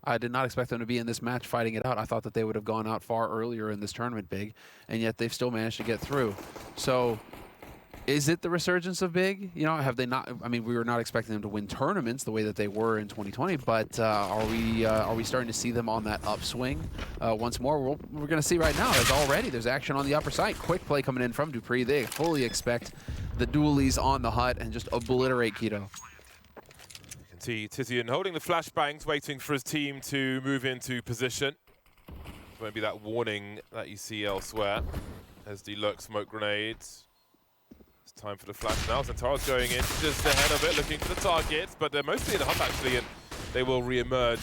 I did not expect them to be in this match fighting it out. I thought that they would have gone out far earlier in this tournament, Big, and yet they've still managed to get through. So is it the resurgence of Big? You know, have they not? I mean, we were not expecting them to win tournaments the way that they were in 2020, but are we starting to see them on that upswing once more? We're going to see right now. There's action on the upper side. Quick play coming in from Dupree. They fully expect the dualies on the hut and just obliterate Keto. You can see Tizian holding the flashbangs, waiting for his team to move into position. Maybe that warning that you see elsewhere as the lurk smoke grenades. Time for the flash now. Xantara's going in just ahead of it, looking for the targets, but they're mostly in the hub actually, and they will re-emerge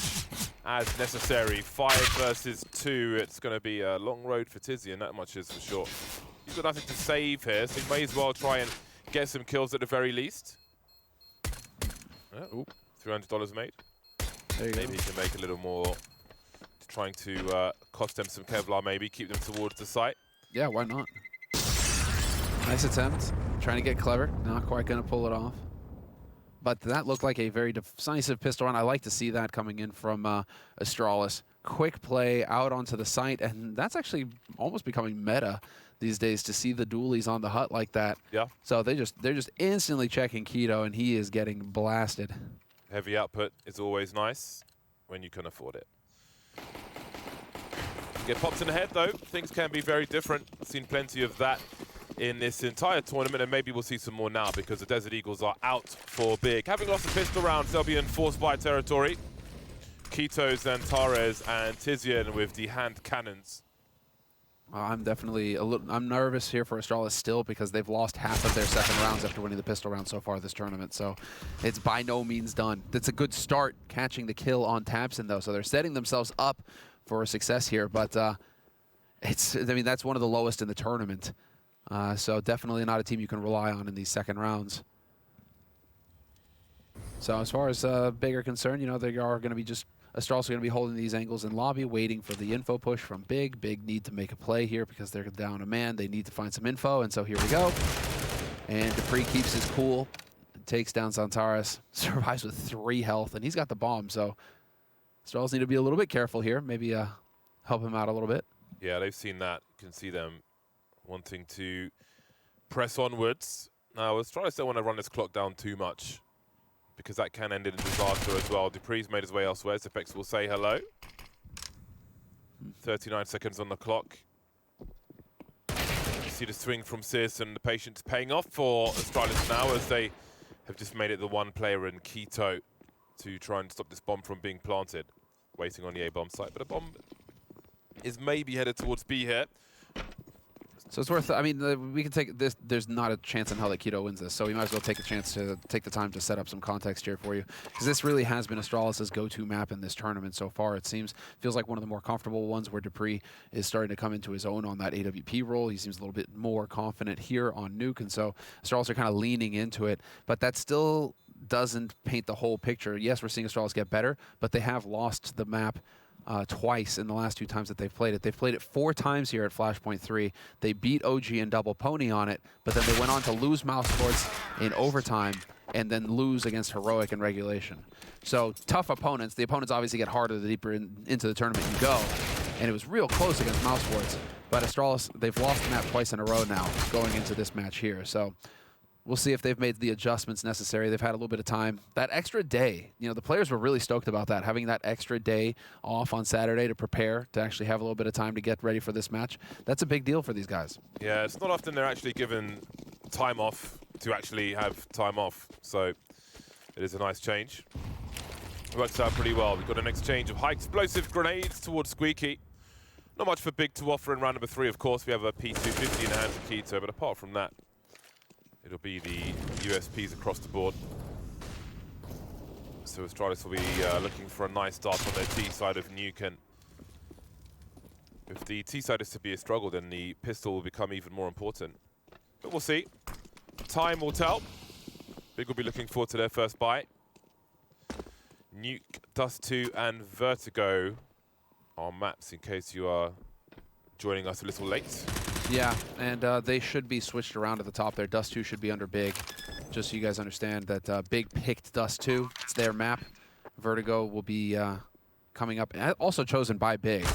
as necessary. 5 versus 2. It's going to be a long road for Tizian, that much is for sure. He's got nothing to save here, so he may as well try and get some kills at the very least. Oh, $300 made. Maybe he can make a little more, trying to cost them some Kevlar maybe, keep them towards the site. Yeah, why not? Nice attempt. Trying to get clever. Not quite going to pull it off. But that looked like a very decisive pistol run. I like to see that coming in from Astralis. Quick play out onto the site, and that's actually almost becoming meta these days to see the dualies on the hut like that. Yeah. So they're just instantly checking Keto, and he is getting blasted. Heavy output is always nice when you can afford it. Get popped in the head though. Things can be very different. Seen plenty of that in this entire tournament, and maybe we'll see some more now because the Desert Eagles are out for Big. Having lost the pistol rounds, they'll be in force by territory. Keto, Xantares, and Tizian with the hand cannons. I'm definitely I'm nervous here for Astralis still because they've lost half of their second rounds after winning the pistol round so far this tournament. So it's by no means done. That's a good start catching the kill on Tabson though. So they're setting themselves up for a success here, but I mean, that's one of the lowest in the tournament. So definitely not a team you can rely on in these second rounds. So as far as Big are concerned, you know, they are going to be Astralis are going to be holding these angles in lobby, waiting for the info push from Big. Big need to make a play here because they're down a man. They need to find some info, and so here we go. And Dupree keeps his cool, takes down Xantares, survives with 3 health, and he's got the bomb, so Astralis need to be a little bit careful here, maybe help him out a little bit. Yeah, they've seen that. You can see them wanting to press onwards. Now, Astralis don't want to run this clock down too much because that can end in disaster as well. Dupree's made his way elsewhere. Zipex will say hello. 39 seconds on the clock. You see the swing from Sis, and the patience paying off for Astralis now as they have just made it the one player in Keto to try and stop this bomb from being planted. Waiting on the A-bomb site, but a bomb is maybe headed towards B here. So it's worth, I mean, we can take this. There's not a chance in hell that Keto wins this, so we might as well take a chance to take the time to set up some context here for you. Because this really has been Astralis' go-to map in this tournament so far. It feels like one of the more comfortable ones where Dupree is starting to come into his own on that AWP role. He seems a little bit more confident here on Nuke, and so Astralis are kind of leaning into it. But that still doesn't paint the whole picture. Yes, we're seeing Astralis get better, but they have lost the map twice in the last 2 times that they've played it. They've played it 4 times here at Flashpoint 3. They beat OG and Double Pony on it, but then they went on to lose Mouse Sports in overtime and then lose against Heroic in regulation. So tough opponents. The opponents obviously get harder the deeper into the tournament you go, and it was real close against Mouse Sports. But Astralis, they've lost the map twice in a row now going into this match here. So we'll see if they've made the adjustments necessary. They've had a little bit of time. That extra day, you know, the players were really stoked about that, having that extra day off on Saturday to prepare, to actually have a little bit of time to get ready for this match. That's a big deal for these guys. Yeah, it's not often they're actually given time off to actually have time off, so it is a nice change. It works out pretty well. We've got an exchange of high explosive grenades towards Squeaky. Not much for Big to offer in round number 3, of course. We have a P250 in the hands of Keto, but apart from that, it'll be the USPs across the board. So Astralis will be looking for a nice start on their T side of Nuke, and if the T side is to be a struggle, then the pistol will become even more important. But we'll see. Time will tell. Big will be looking forward to their first bite. Nuke, Dust 2, and Vertigo are maps in case you are joining us a little late. Yeah, and they should be switched around at the top there. Dust 2 should be under Big, just so you guys understand that Big picked Dust 2. It's their map. Vertigo will be coming up, and also chosen by Big.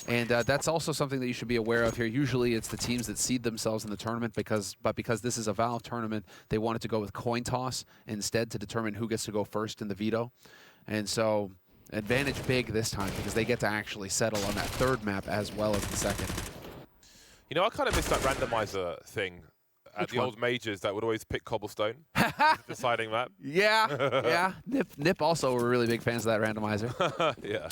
And that's also something that you should be aware of here. Usually it's the teams that seed themselves in the tournament, but because this is a Valve tournament, they wanted to go with coin toss instead to determine who gets to go first in the veto. And so advantage Big this time because they get to actually settle on that third map as well as the second. You know, I kind of miss that randomizer thing at Which the one? old majors that would always pick Cobblestone as the deciding map. Yeah, yeah. Nip also were really big fans of that randomizer. Yeah.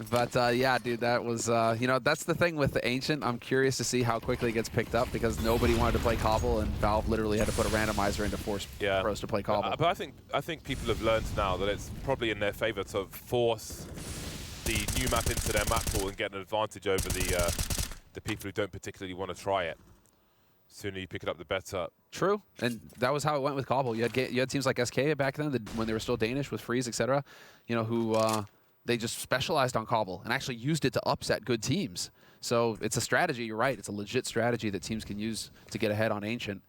But yeah, dude, that was, you know, that's the thing with the Ancient. I'm curious to see how quickly it gets picked up because nobody wanted to play Cobble, and Valve literally had to put a randomizer in to force pros to play Cobble. But I think people have learned now that it's probably in their favor to force the new map into their map pool and get an advantage over the people who don't particularly want to try it. Sooner you pick it up, the better. True, and that was how it went with Cobble. You had teams like SK back then when they were still Danish with Freeze, etc. You know, who they just specialized on Cobble and actually used it to upset good teams. So it's a strategy. You're right. It's a legit strategy that teams can use to get ahead on Ancient.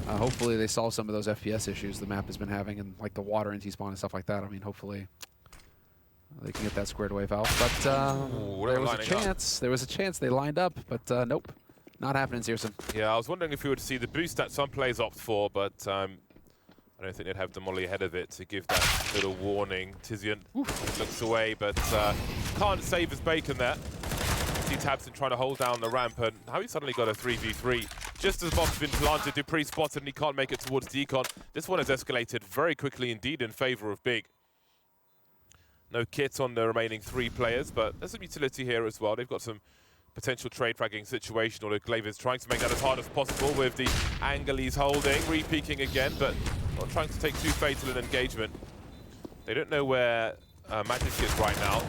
Hopefully they solve some of those FPS issues the map has been having, and like the water and T-spawn and stuff like that. I mean, hopefully they can get that squared away, Valve. But there was a chance. There was a chance they lined up, but nope. Not happening, Searson. Yeah, I was wondering if we would see the boost that some players opt for, but I don't think they'd have the molly ahead of it to give that little warning. Tizian looks away, but can't save his bacon there. See tabseN trying to hold down the ramp, and how he suddenly got a 3v3. Just as bomb's been planted, Dupree spotted, and he can't make it towards Decon. This one has escalated very quickly indeed in favor of Big. No kit on the remaining 3 players, but there's some utility here as well. They've got some potential trade fragging situation, although Glaver's trying to make that as hard as possible with the angle he's holding, re-peeking again, but not trying to take too fatal an engagement. They don't know where Magic is right now.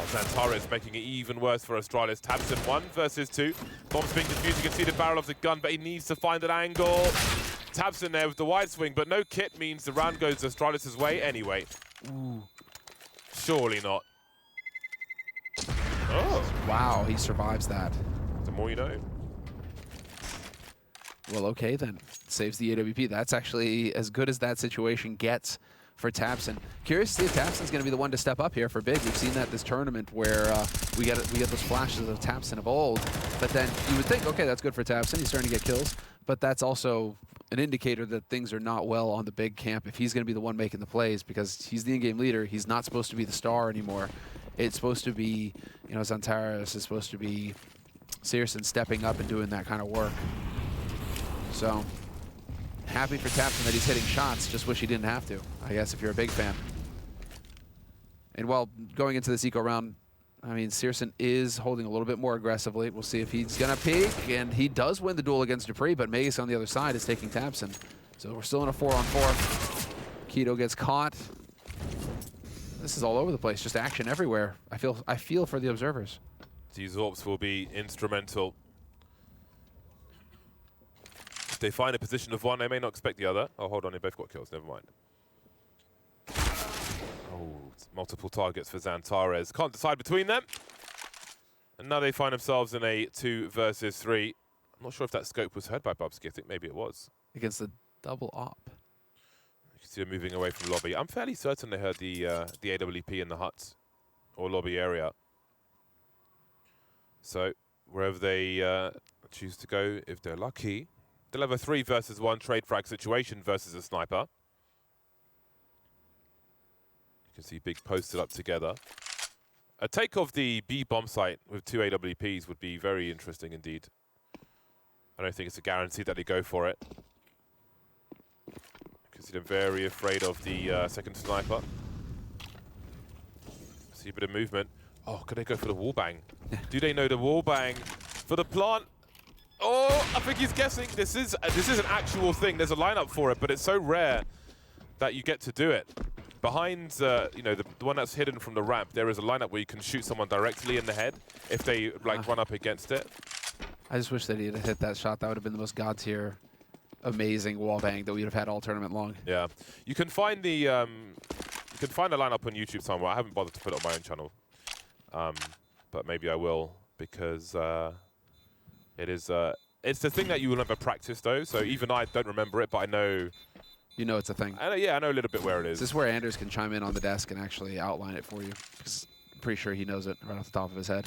Xantares making it even worse for Astralis. tabseN 1 versus 2. Bomb's being defused, you can see the barrel of the gun, but he needs to find an angle. tabseN there with the wide swing, but no kit means the round goes Astralis' way anyway. Ooh. Surely not. Oh. Wow, he survives that. The more you know. Well, okay then. Saves the AWP. That's actually as good as that situation gets for tabseN. Curious to see if tabseN's going to be the one to step up here for Big. We've seen that this tournament where we get those flashes of tabseN of old, but then you would think, okay, that's good for tabseN. He's starting to get kills, but that's also an indicator that things are not well on the Big camp if he's going to be the one making the plays, because he's the in-game leader. He's not supposed to be the star anymore. It's supposed to be, you know, Xantares is supposed to be Searson stepping up and doing that kind of work. So, happy for tabseN that he's hitting shots. Just wish he didn't have to, I guess, if you're a Big fan. And while going into this eco round, I mean, Searson is holding a little bit more aggressively. We'll see if he's going to peek, and he does win the duel against Dupree, but Magus on the other side is taking tabseN. So we're still in a 4-on-4. Keto gets caught. This is all over the place, just action everywhere. I feel for the observers. These AWPs will be instrumental. If they find a position of one, they may not expect the other. Oh, hold on, they both got kills, never mind. Oh, multiple targets for Xantares. Can't decide between them. And now they find themselves in a 2 versus 3. I'm not sure if that scope was heard by Bubsky. I think maybe it was. Against the double op. You can see them moving away from lobby. I'm fairly certain they heard the AWP in the hut or lobby area. So wherever they choose to go, if they're lucky, they'll have a 3 versus 1 trade frag situation versus a sniper. You can see Big posted up together. A take of the B bomb site with 2 AWPs would be very interesting indeed. I don't think it's a guarantee that they go for it. You can see them very afraid of the second sniper. See a bit of movement. Oh, could they go for the wall bang? Do they know the wall bang for the plant? Oh, I think he's guessing. This is an actual thing. There's a lineup for it, but it's so rare that you get to do it. Behind, you know, the one that's hidden from the ramp, there is a lineup where you can shoot someone directly in the head if they like run up against it. I just wish that he had hit that shot. That would have been the most god tier, amazing wall bang that we'd have had all tournament long. Yeah, you can find the lineup on YouTube somewhere. I haven't bothered to put it on my own channel, but maybe I will, because it's the thing that you will never practice though. So even I don't remember it, but I know. You know it's a thing. Yeah, I know a little bit where it is. Is this where Anders can chime in on the desk and actually outline it for you? Because pretty sure he knows it right off the top of his head,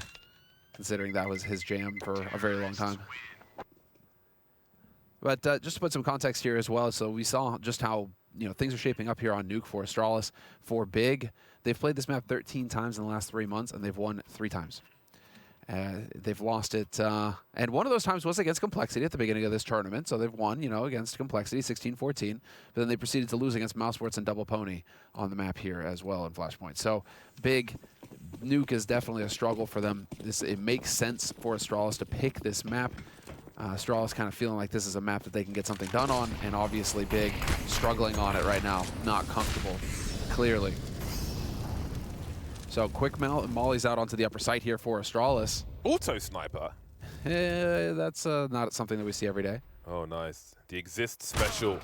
considering that was his jam for a very long time. But just to put some context here as well, so we saw just how things are shaping up here on Nuke for Astralis. For Big, they've played this map 13 times in the last 3 months, and they've won 3 times. They've lost it, and one of those times was against Complexity at the beginning of this tournament, so they've won, against Complexity, 16-14, but then they proceeded to lose against Mousesports and Double Pony on the map here as well in Flashpoint. So Big, Nuke is definitely a struggle for them. It makes sense for Astralis to pick this map. Astralis kind of feeling like this is a map that they can get something done on, and obviously Big struggling on it right now, not comfortable, clearly. So quick mollies out onto the upper site here for Astralis. Auto sniper. That's not something that we see every day. Oh, nice. The Exist special.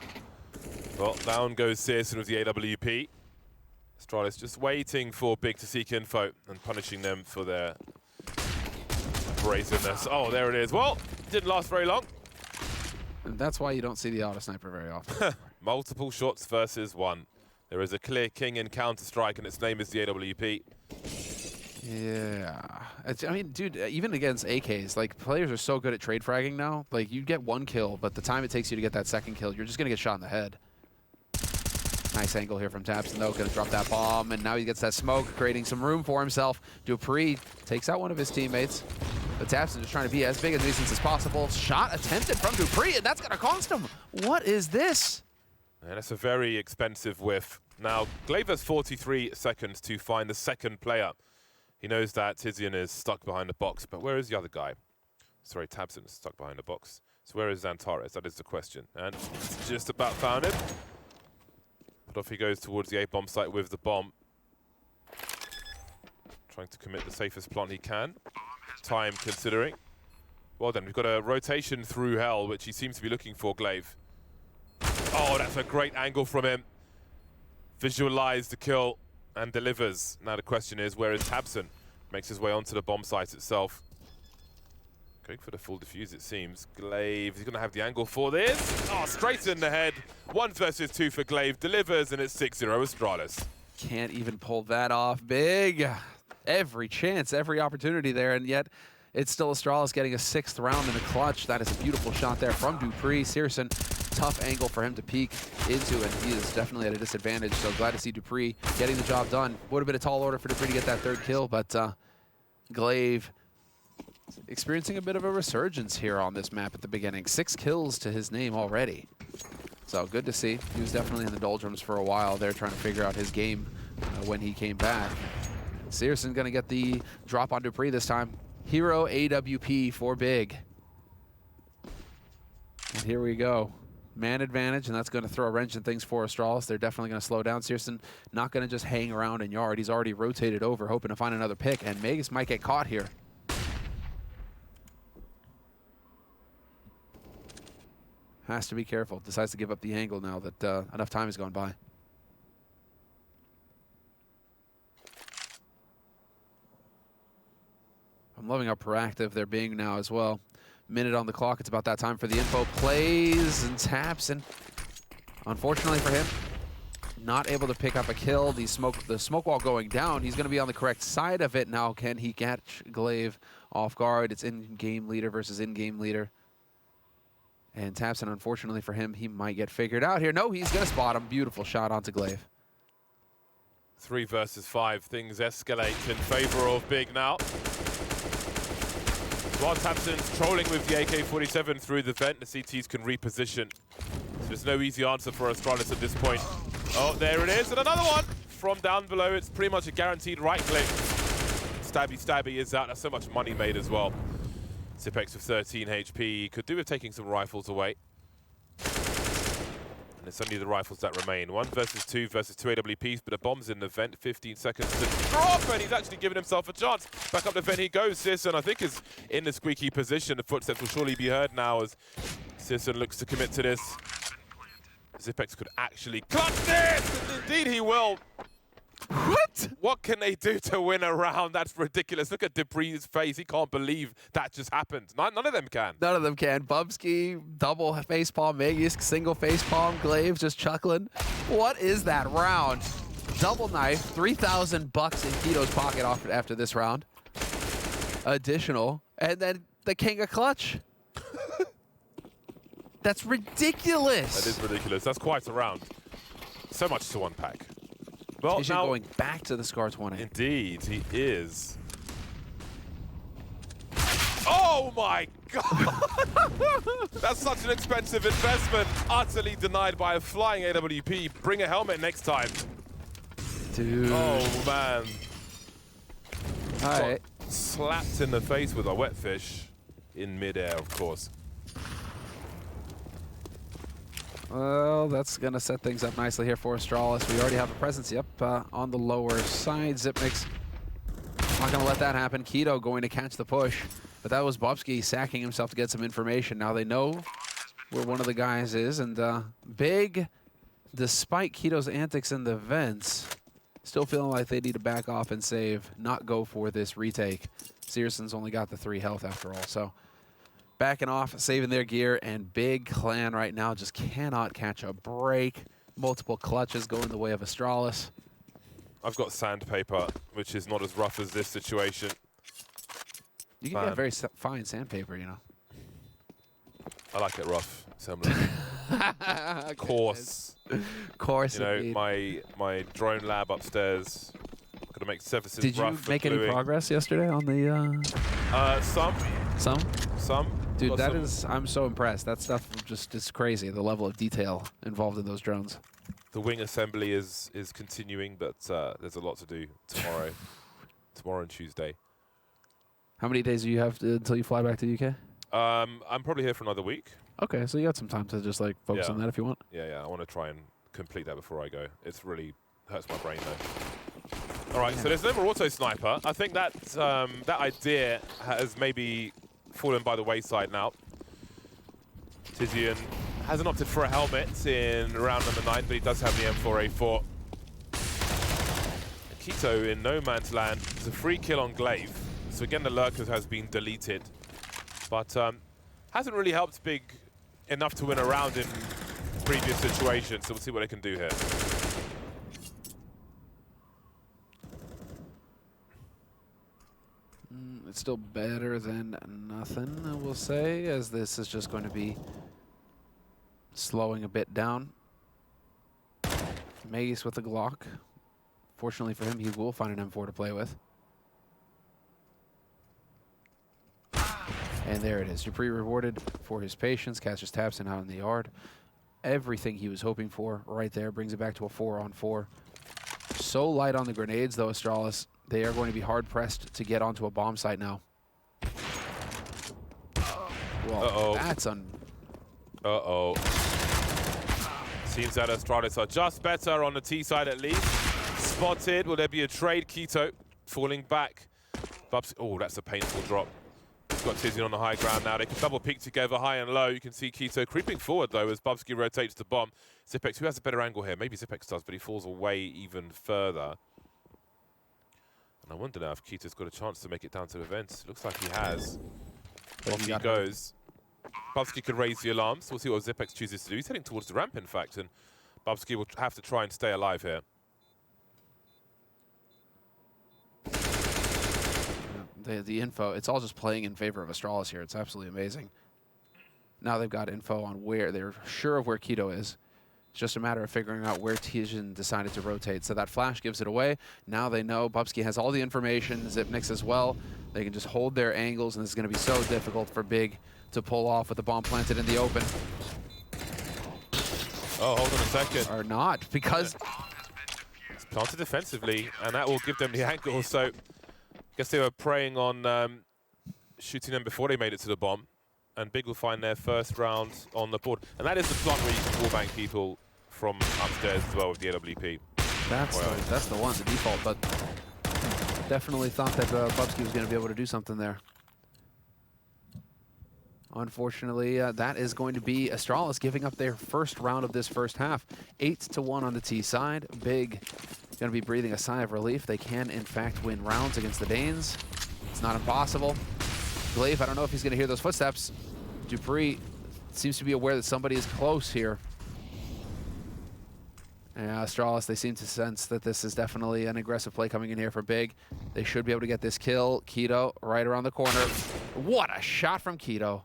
Well, down goes Searson with the AWP. Astralis just waiting for Big to seek info and punishing them for their brazenness. Oh, there it is. Well, didn't last very long. And that's why you don't see the auto sniper very often. Multiple shots versus 1. There is a clear king in Counter-Strike, and its name is the AWP. Yeah. I mean, dude, even against AKs, like, players are so good at trade fragging now. Like, you get 1 kill, but the time it takes you to get that 2nd kill, you're just going to get shot in the head. Nice angle here from Tapson, though. Going to drop that bomb, and now he gets that smoke, creating some room for himself. Dupree takes out one of his teammates. But Tapson just trying to be as big a nuisance as possible. Shot attempted from Dupree, and that's going to cost him. What is this? And that's a very expensive whiff. Now, Glaive has 43 seconds to find the 2nd player. He knows that Tizian is stuck behind the box, but where is the other guy? Sorry, Tabson is stuck behind the box. So where is Xantares? That is the question. And just about found him. But off he goes towards the A-bomb site with the bomb. Trying to commit the safest plant he can. Time considering. Well then, we've got a rotation through hell, which he seems to be looking for, Glaive. Oh, that's a great angle from him. Visualize the kill and delivers. Now the question is, where is Tabson? Makes his way onto the bomb site itself. Going for the full defuse, it seems. Glaive, he's going to have the angle for this. Oh, straight in the head. 1 versus 2 for Glaive. Delivers, and it's 6-0 Astralis. Can't even pull that off. Big. Every chance, every opportunity there, and yet it's still Astralis getting a 6th round in the clutch. That is a beautiful shot there from Dupree. Searson, tough angle for him to peek into, and he is definitely at a disadvantage, so glad to see Dupree getting the job done. Would have been a tall order for Dupree to get that 3rd kill, but Glaive experiencing a bit of a resurgence here on this map at the beginning. 6 kills to his name already. So good to see. He was definitely in the doldrums for a while there, trying to figure out his game when he came back. Searson going to get the drop on Dupree this time. Hero AWP for Big. And here we go. Man advantage, and that's going to throw a wrench in things for Astralis. They're definitely going to slow down. Searson not going to just hang around in yard. He's already rotated over, hoping to find another pick, and Magus might get caught here. Has to be careful. Decides to give up the angle now that enough time has gone by. I'm loving how proactive they're being now as well. Minute on the clock. It's about that time for the info. Plays and taps, and unfortunately for him, not able to pick up a kill. The smoke wall going down. He's going to be on the correct side of it now. Can he catch Glaive off guard? It's in-game leader versus in-game leader. And Tapson, unfortunately for him, he might get figured out here. No, he's going to spot him. Beautiful shot onto Glaive. 3 versus 5. Things escalate in favor of Big now. While Tapson's trolling with the AK-47 through the vent, the CTs can reposition. So there's no easy answer for Astralis at this point. Oh, there it is, and another one from down below. It's pretty much a guaranteed right click. Stabby is out. That's so much money made as well. Zipex with 13 HP. Could do with taking some rifles away. And it's only the rifles that remain. 1 versus 2 versus 2 AWPs, but a bomb's in the vent. 15 seconds to drop, and he's actually given himself a chance. Back up the vent he goes. Searson, I think, is in the squeaky position. The footsteps will surely be heard now as Searson looks to commit to this. Zipex could actually clutch this! Indeed he will. What? What can they do to win a round? That's ridiculous. Look at Dupree's face. He can't believe that just happened. None of them can. None of them can. Bubsky, double facepalm. Magus, single facepalm. Glaive just chuckling. What is that round? Double knife, 3,000 bucks in Kito's pocket after this round. Additional, and then the king of clutch. That's ridiculous. That is ridiculous. That's quite a round. So much to unpack. Well, He's now going back to the Scar 20. Indeed, he is. Oh my God! That's such an expensive investment. Utterly denied by a flying AWP. Bring a helmet next time. Dude. Oh man. All right. Slapped in the face with a wet fish in midair, of course. Well, that's going to set things up nicely here for Astralis. We already have a presence on the lower side. Zipmix not going to let that happen. Kito going to catch the push. But that was Bubsky sacking himself to get some information. Now they know where one of the guys is. And Big, despite Kito's antics in the vents, still feeling like they need to back off and save, not go for this retake. Searson's only got the 3 health after all. So backing off, saving their gear, and Big Clan right now just cannot catch a break. Multiple clutches going the way of Astralis. I've got sandpaper, which is not as rough as this situation. You can get very fine sandpaper, you know. I like it rough, assembly. Coarse. Coarse, you know, indeed. my drone lab upstairs. Got to make surfaces Did rough. you for make any gluing. progress yesterday on the? Some. Dude, Got that some. is. I'm so impressed. That stuff just is crazy. The level of detail involved in those drones. The wing assembly is continuing, but there's a lot to do tomorrow. Tomorrow and Tuesday. How many days do you have until you fly back to the UK? I'm probably here for another week. Okay, so you got some time to just like focus on that if you want. Yeah. I want to try and complete that before I go. It's really hurts my brain though. All right, so there's no more auto sniper. I think that that idea has maybe fallen by the wayside now. Tizian hasn't opted for a helmet in round number 9, but he does have the M4A4. Kito in no man's land. It's a free kill on Glaive. So again, the lurker has been deleted, but hasn't really helped Big enough to win a round in previous situations. So we'll see what they can do here. It's still better than nothing, I will say, as this is just going to be slowing a bit down. Mace with the Glock. Fortunately for him, he will find an M4 to play with. And there it is. Dupree rewarded for his patience. Catches Tapson out in the yard. Everything he was hoping for right there. Brings it back to a 4-on-4. So light on the grenades, though, Astralis. They are going to be hard-pressed to get onto a bomb site now. Well, that's Seems that Astralis are just better on the T side at least. Spotted. Will there be a trade? Kito falling back. Bubs. Oh, that's a painful drop. He's got Tizian on the high ground now. They can double peek together, high and low. You can see Kito creeping forward, though, as Bubsky rotates the bomb. Zipex, who has a better angle here? Maybe Zipex does, but he falls away even further. And I wonder now if Kito's got a chance to make it down to the vents. Looks like he has. Off he goes. Bubsky could raise the alarms. We'll see what Zipex chooses to do. He's heading towards the ramp, in fact, and Bubsky will have to try and stay alive here. The info, it's all just playing in favor of Astralis here. It's absolutely amazing. Now they've got info on where, they're sure of where Kito is. It's just a matter of figuring out where Tizian decided to rotate. So that flash gives it away. Now they know Bubsky has all the information, Zipnix as well. They can just hold their angles, and this is going to be so difficult for Big to pull off with the bomb planted in the open. Oh, hold on a second. Or not, because... It's planted defensively, and that will give them the angle. So I guess they were preying on shooting them before they made it to the bomb. And Big will find their first round on the board. And that is the slot where you can wallbang people from upstairs as well with the AWP. That's the one, the default, but definitely thought that Bubsky was going to be able to do something there. Unfortunately, that is going to be Astralis giving up their first round of this first half. 8-1 on the T side. Big going to be breathing a sigh of relief. They can, in fact, win rounds against the Danes. It's not impossible. Glaive, I don't know if he's going to hear those footsteps. Dupree seems to be aware that somebody is close here. Yeah, Astralis, they seem to sense that this is definitely an aggressive play coming in here for Big. They should be able to get this kill. Keto right around the corner. What a shot from Keto.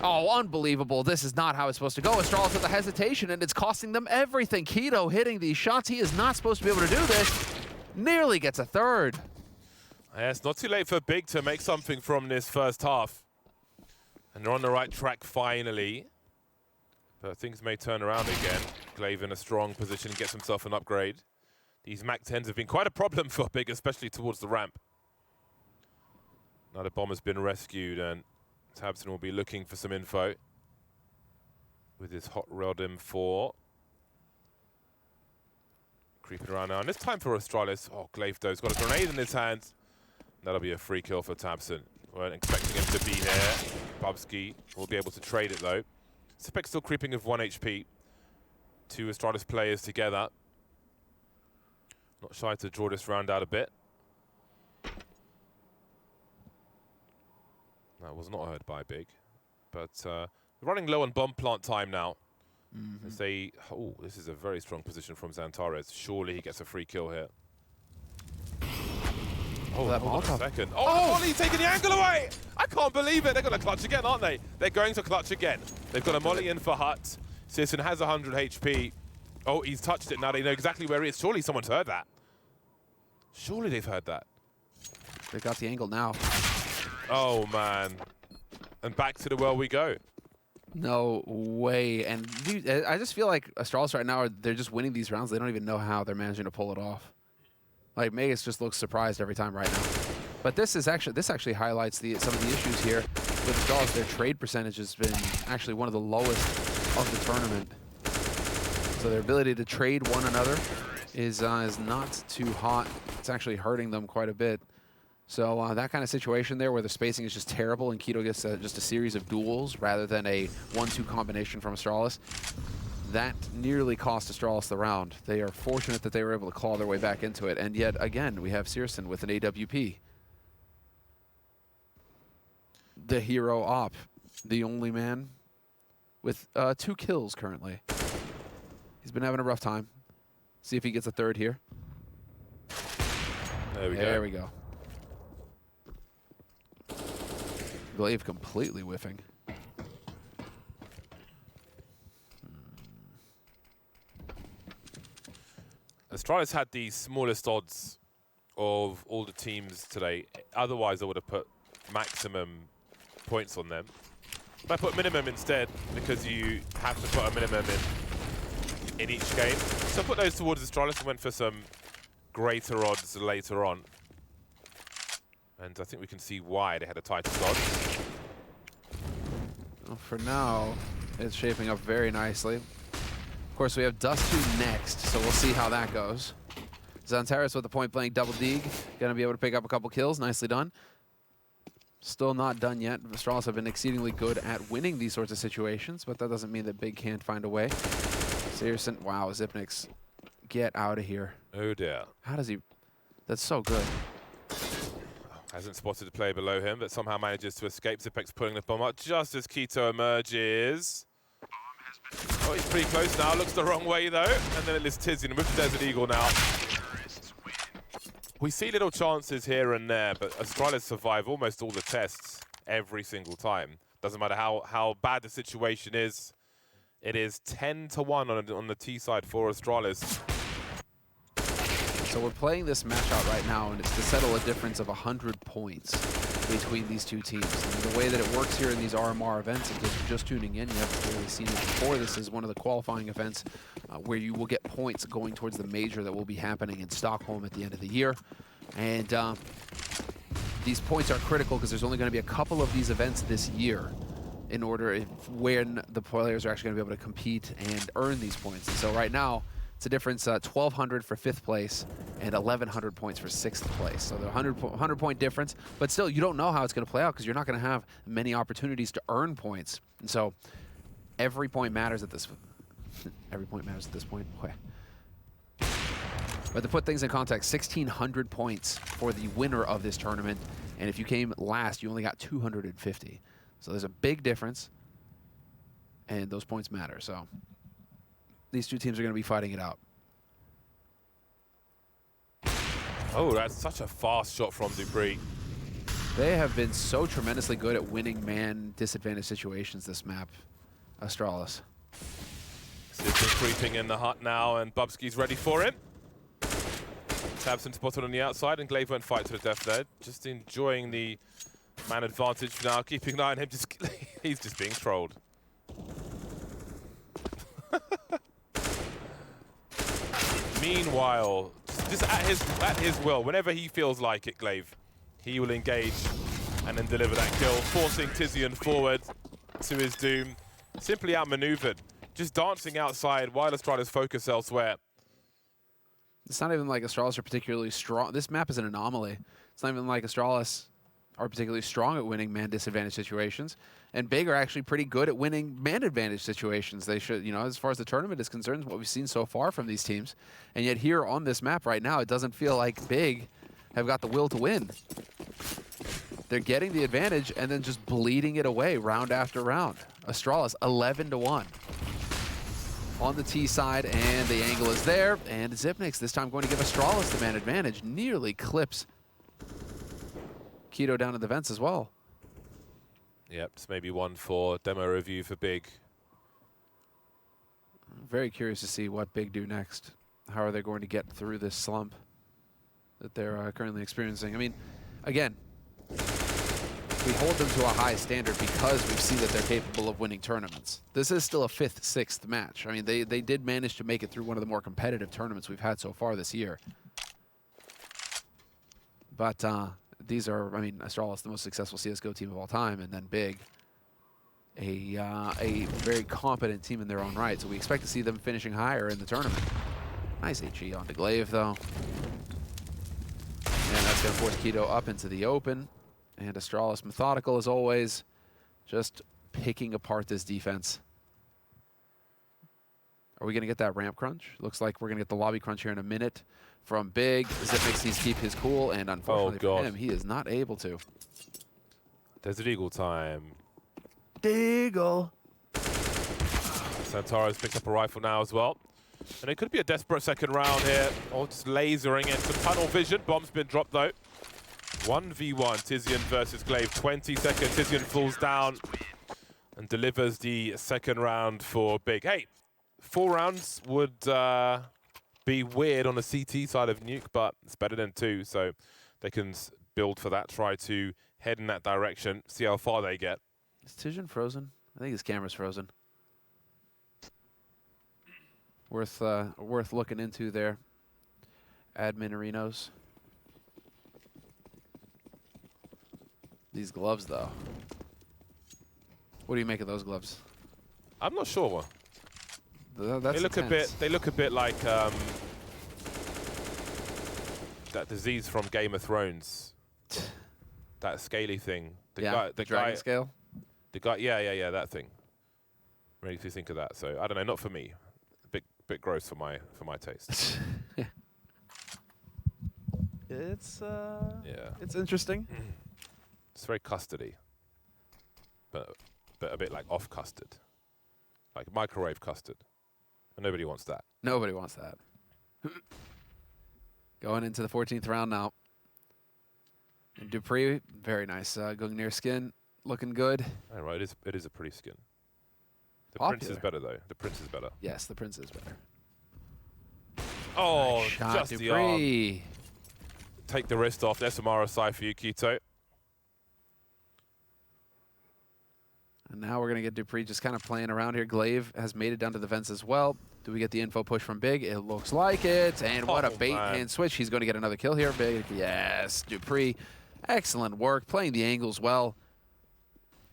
Oh, unbelievable. This is not how it's supposed to go. Astralis with the hesitation, and it's costing them everything. Keto hitting these shots. He is not supposed to be able to do this. Nearly gets a third. Yeah, it's not too late for Big to make something from this first half. And they're on the right track finally. But things may turn around again. Glaive in a strong position, gets himself an upgrade. These Mac 10s have been quite a problem for Big, especially towards the ramp. Now the bomb has been rescued, and Tabson will be looking for some info with his hot rod M4. Creeping around now, and it's time for Astralis. Oh, Glaive though, got a grenade in his hands. That'll be a free kill for Tabson. Weren't expecting him to be here. Bubsky will be able to trade it though. Sipek still creeping with 1 HP. 2 Astralis players together. Not shy to draw this round out a bit. That was not heard by Big. But running low on bomb plant time now. As they, oh, this is a very strong position from Xantares. Surely he gets a free kill here. Oh, hold on a second. Oh, Molly taking the angle away! I can't believe it. They're going to clutch again, aren't they? They're going to clutch again. They've got a Molly in for Hut. Sisson has 100 HP. Oh, he's touched it now. They know exactly where he is. Surely someone's heard that. Surely they've heard that. They got the angle now. Oh, man. And back to the well we go. No way. And I just feel like Astralis right now, they're just winning these rounds. They don't even know how they're managing to pull it off. Like, Magus just looks surprised every time right now. But this actually highlights some of the issues here with Astralis. Their trade percentage has been actually one of the lowest of the tournament. So their ability to trade one another is not too hot. It's actually hurting them quite a bit. So that kind of situation there where the spacing is just terrible and Keto gets just a series of duels rather than a 1-2 combination from Astralis, that nearly cost Astralis the round. They are fortunate that they were able to claw their way back into it. And yet again, we have Searson with an AWP. The hero op, the only man with 2 kills currently. He's been having a rough time. See if he gets a third here. There we go. Glaive completely whiffing. Astralis had the smallest odds of all the teams today. Otherwise, I would have put maximum points on them. But I put minimum instead because you have to put a minimum in each game. So I put those towards Astralis and went for some greater odds later on. And I think we can see why they had a tighter odds. Well, for now, it's shaping up very nicely. Of course, we have Dust2 next, so we'll see how that goes. Xantares with the point-blank double dig, gonna be able to pick up a couple kills. Nicely done. Still not done yet. Astralis have been exceedingly good at winning these sorts of situations, but that doesn't mean that Big can't find a way. Searson, wow, Xyp9x, get out of here. Oh dear. How does he? That's so good. Hasn't spotted the player below him, but somehow manages to escape. Xyp9x pulling the bomb up just as Keto emerges. Oh, he's pretty close now. Looks the wrong way, though. And then it is Tizian with the Desert Eagle now. We see little chances here and there, but Astralis survive almost all the tests every single time. Doesn't matter how bad the situation is. It is 10-1 on the T side for Astralis. So we're playing this match out right now, and it's to settle a difference of 100 points between these two teams. And the way that it works here in these RMR events, in case you're just tuning in, you haven't really seen it before, this is one of the qualifying events where you will get points going towards the major that will be happening in Stockholm at the end of the year. And these points are critical because there's only going to be a couple of these events this year in order when the players are actually going to be able to compete and earn these points. And so right now, it's a difference 1,200 for 5th place and 1,100 points for 6th place. So the 100-point difference, but still, you don't know how it's going to play out because you're not going to have many opportunities to earn points. And so every point matters at this. Every point matters at this point. Okay. But to put things in context, 1,600 points for the winner of this tournament, and if you came last, you only got 250. So there's a big difference, and those points matter. So these two teams are going to be fighting it out. Oh, that's such a fast shot from Dupree. They have been so tremendously good at winning man disadvantaged situations this map, Astralis. Simpson creeping in the hut now, and Bubsky's ready for him. Tabson spotted on the outside, and Glaive won't fight to the death there. Just enjoying the man advantage for now, keeping an eye on him. He's just being trolled. Meanwhile, just at his will, whenever he feels like it, Glaive, he will engage and then deliver that kill, forcing Tizian forward to his doom. Simply outmaneuvered, just dancing outside while Astralis focus elsewhere. It's not even like Astralis are particularly strong. This map is an anomaly. It's not even like Astralis are particularly strong at winning man disadvantage situations. And Big are actually pretty good at winning man advantage situations. They should, you know, as far as the tournament is concerned, what we've seen so far from these teams. And yet here on this map right now, it doesn't feel like Big have got the will to win. They're getting the advantage and then just bleeding it away round after round. Astralis 11-1 on the T side, and the angle is there. And Zipnix this time going to give Astralis the man advantage. Nearly clips Keto down in the vents as well. Yep, just maybe one for demo review for Big. I'm very curious to see what Big do next. How are they going to get through this slump that they're currently experiencing? I mean, again, we hold them to a high standard because we've seen that they're capable of winning tournaments. This is still a 5th, 6th match. I mean, they did manage to make it through one of the more competitive tournaments we've had so far this year. But these are, I mean, Astralis, the most successful CSGO team of all time, and then Big, a very competent team in their own right. So we expect to see them finishing higher in the tournament. Nice HE onto Glaive, though. And that's going to force Keto up into the open. And Astralis, methodical as always, just picking apart this defense. Are we going to get that ramp crunch? Looks like we're going to get the lobby crunch here in a minute from Big. Zipnix needs to keep his cool, and unfortunately for him, he is not able to. Desert Eagle time. Deagle. Santaro's picked up a rifle now as well. And it could be a desperate second round here, or just lasering into tunnel vision. Bomb's been dropped though. 1v1, Tizian versus Glaive. 20 seconds, Tizian falls down and delivers the second round for Big. Hey, 4 rounds would be weird on the CT side of Nuke, but it's better than 2, so they can build for that, try to head in that direction, see how far they get. Is Tizian frozen? I think his camera's frozen. Worth looking into there. Admin Arenos. These gloves, though. What do you make of those gloves? I'm not sure. That's they look intense. They look a bit like that disease from Game of Thrones. That scaly thing. The dragon scale. The guy, yeah, that thing. Makes me think of that. So I don't know, not for me. Bit gross for my taste. It's yeah. It's interesting. It's very custardy, but a bit like off custard, like microwave custard. But nobody wants that. Nobody wants that. Going into the 14th round now. And Dupree, very nice. Going near skin, looking good. All right, it is a pretty skin. The Popular. Prince is better though. The Prince is better. Yes, the Prince is better. Oh, Nice shot, just the arm. Dupree. Take the wrist off. SMR aside for you, Keto. And now we're going to get Dupree just kind of playing around here. Glaive has made it down to the fence as well. Do we get the info push from Big? It looks like it. And what a bait and switch. He's going to get another kill here. Big. Yes, Dupree. Excellent work. Playing the angles well.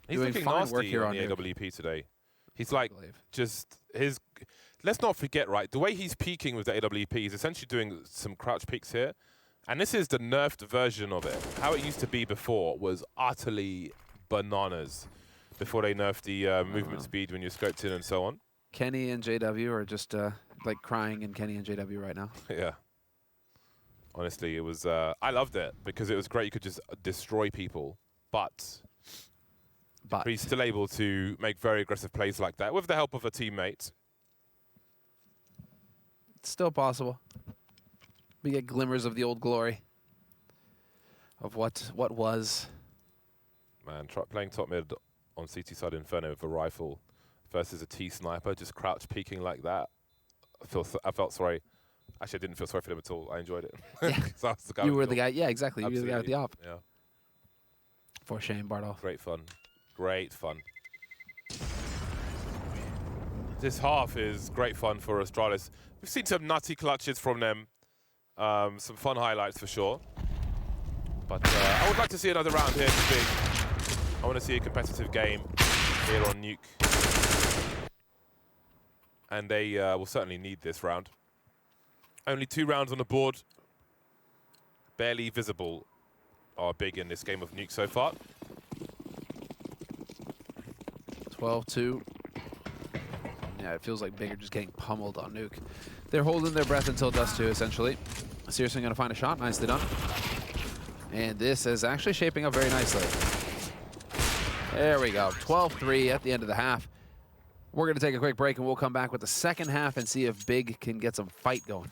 He's doing looking fine nasty work here on the Nuke. AWP today. He's like Glaive. just his. Let's not forget, right? The way he's peeking with the AWP, he's essentially doing some crouch peeks here. And this is the nerfed version of it. How it used to be before was utterly bananas. Before they nerfed the movement speed when you're scoped in and so on. Kenny and JW are just like crying in Kenny and JW right now. Yeah. Honestly, it was. I loved it because it was great. You could just destroy people, but he's still able to make very aggressive plays like that with the help of a teammate. It's still possible. We get glimmers of the old glory of what was. Man, playing top mid on CT side Inferno with a rifle versus a T sniper, just crouch peeking like that. I felt sorry. Actually, I didn't feel sorry for them at all. I enjoyed it. Yeah. So I was the guy You with were the the goal. guy. Yeah, exactly. You were the guy with the op. Yeah. For shame, Bartol. Great fun. Great fun. This half is great fun for Astralis. We've seen some nutty clutches from them. Some fun highlights for sure. But I would like to see another round here for Big. I want to see a competitive game here on Nuke. And they will certainly need this round. Only 2 rounds on the board. Barely visible are Big in this game of Nuke so far. 12-2. Yeah, it feels like Big are just getting pummeled on Nuke. They're holding their breath until Dust 2, essentially. Seriously going to find a shot. Nicely done. And this is actually shaping up very nicely. There we go. 12-3 at the end of the half. We're going to take a quick break, and we'll come back with the second half and see if Big can get some fight going.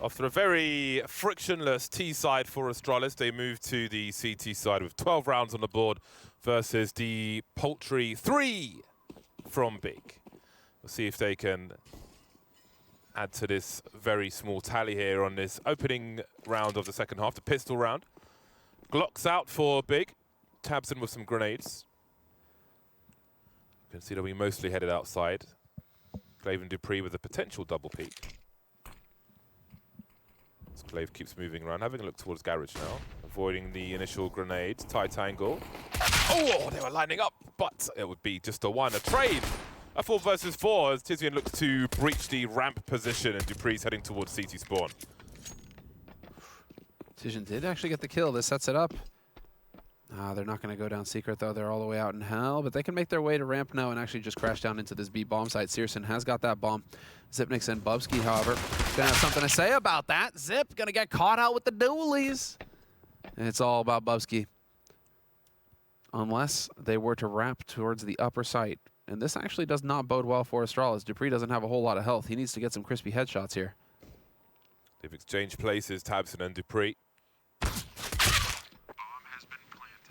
After a very frictionless T side for Astralis, they move to the CT side with 12 rounds on the board versus the paltry 3 from Big. We'll see if they can add to this very small tally here on this opening round of the second half, the pistol round. Glocks out for Big. Tabson with some grenades. You can see that we mostly headed outside. Clave Dupree with a potential double peek. As Clave keeps moving around, having a look towards Garage now, avoiding the initial grenades. Tight angle. Oh, they were lining up, but it would be just a trade. A 4 versus 4 as Tizian looks to breach the ramp position and Dupree's heading towards CT spawn. Tizian did actually get the kill. This sets it up. They're not going to go down secret, though. They're all the way out in hell, but they can make their way to ramp now and actually just crash down into this B bomb site. Searson has got that bomb. Zipnik's and Bubsky, however, going to have something to say about that. Zip going to get caught out with the dualies. And it's all about Bubsky. Unless they were to ramp towards the upper site. And this actually does not bode well for Astralis. Dupree doesn't have a whole lot of health. He needs to get some crispy headshots here. They've exchanged places, Tabson and Dupree.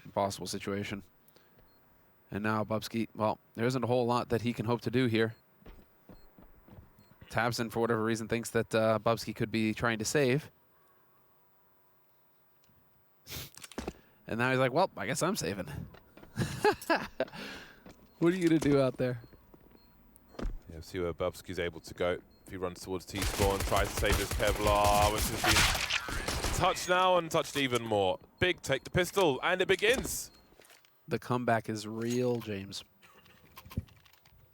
Impossible situation. And now Bubsky, well, there isn't a whole lot that he can hope to do here. Tabson, for whatever reason, thinks that Bubsky could be trying to save. And now he's like, well, I guess I'm saving. What are you going to do out there? Yeah, see where Bubsky's able to go. If he runs towards T-spawn, tries to save this Kevlar, which has been touched now and touched even more. Big take the pistol, and it begins. The comeback is real, James.